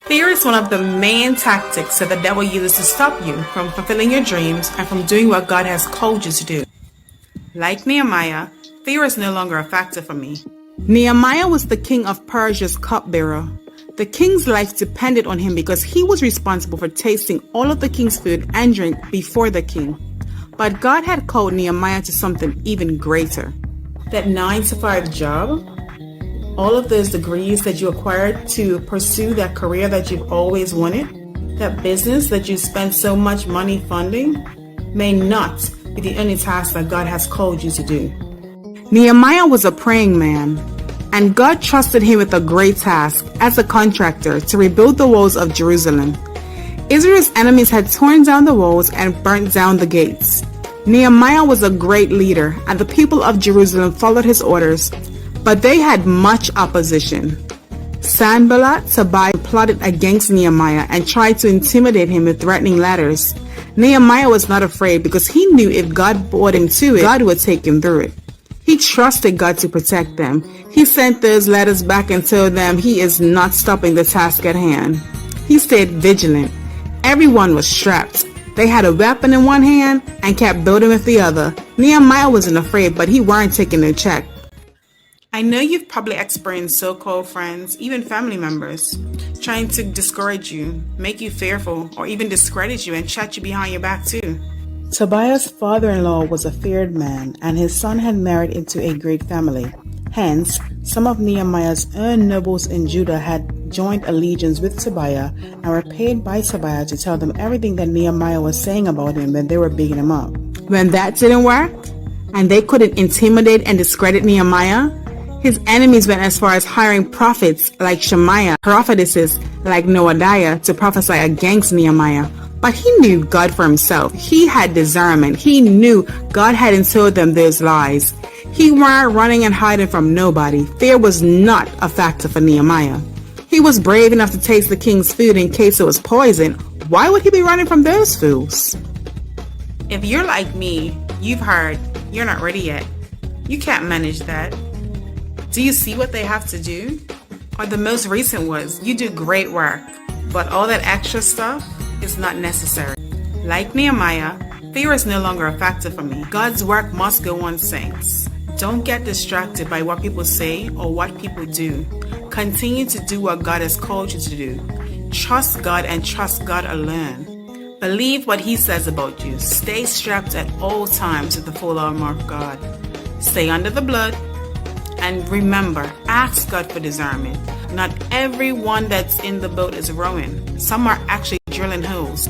Fear is one of the main tactics that the devil uses to stop you from fulfilling your dreams and from doing what God has called you to do. Like Nehemiah, fear is no longer a factor for me. Nehemiah was the king of Persia's cupbearer. The king's life depended on him because he was responsible for tasting all of the king's food and drink before the king. But God had called Nehemiah to something even greater. That 9-to-5 job, all of those degrees that you acquired to pursue that career that you've always wanted, that business that you spent so much money funding, may not be the only task that God has called you to do. Nehemiah was a praying man, and God trusted him with a great task as a contractor to rebuild the walls of Jerusalem. Israel's enemies had torn down the walls and burnt down the gates. Nehemiah was a great leader, and the people of Jerusalem followed his orders, but they had much opposition. Sanballat, Tobiah plotted against Nehemiah and tried to intimidate him with threatening letters. Nehemiah was not afraid because he knew if God brought him to it, God would take him through it. He trusted God to protect them. He sent those letters back and told them he is not stopping the task at hand. He stayed vigilant. Everyone was strapped. They had a weapon in one hand and kept building with the other. Nehemiah wasn't afraid, but he weren't taking no check. I know you've probably experienced so-called friends, even family members, trying to discourage you, make you fearful, or even discredit you and chat you behind your back too. Tobiah's father-in-law was a feared man, and his son had married into a great family. Hence, some of Nehemiah's own nobles in Judah had joined allegiance with Tobiah and were paid by Tobiah to tell them everything that Nehemiah was saying about him when they were bigging him up. When that didn't work, and they couldn't intimidate and discredit Nehemiah, his enemies went as far as hiring prophets like Shemaiah, prophetesses like Noadiah to prophesy against Nehemiah. But he knew God for himself. He had discernment. He knew God hadn't told them those lies. He weren't running and hiding from nobody. Fear was not a factor for Nehemiah. He was brave enough to taste the king's food in case it was poison. Why would he be running from those fools? If you're like me, you've heard, you're not ready yet. You can't manage that. Do you see what they have to do? Or the most recent was, you do great work, but all that extra stuff is not necessary. Like Nehemiah, fear is no longer a factor for me. God's work must go on, saints. Don't get distracted by what people say or what people do. Continue to do what God has called you to do. Trust God and trust God alone. Believe what He says about you. Stay strapped at all times with the full armor of God. Stay under the blood. And remember, ask God for discernment. Not everyone that's in the boat is rowing. Some are actually drilling holes.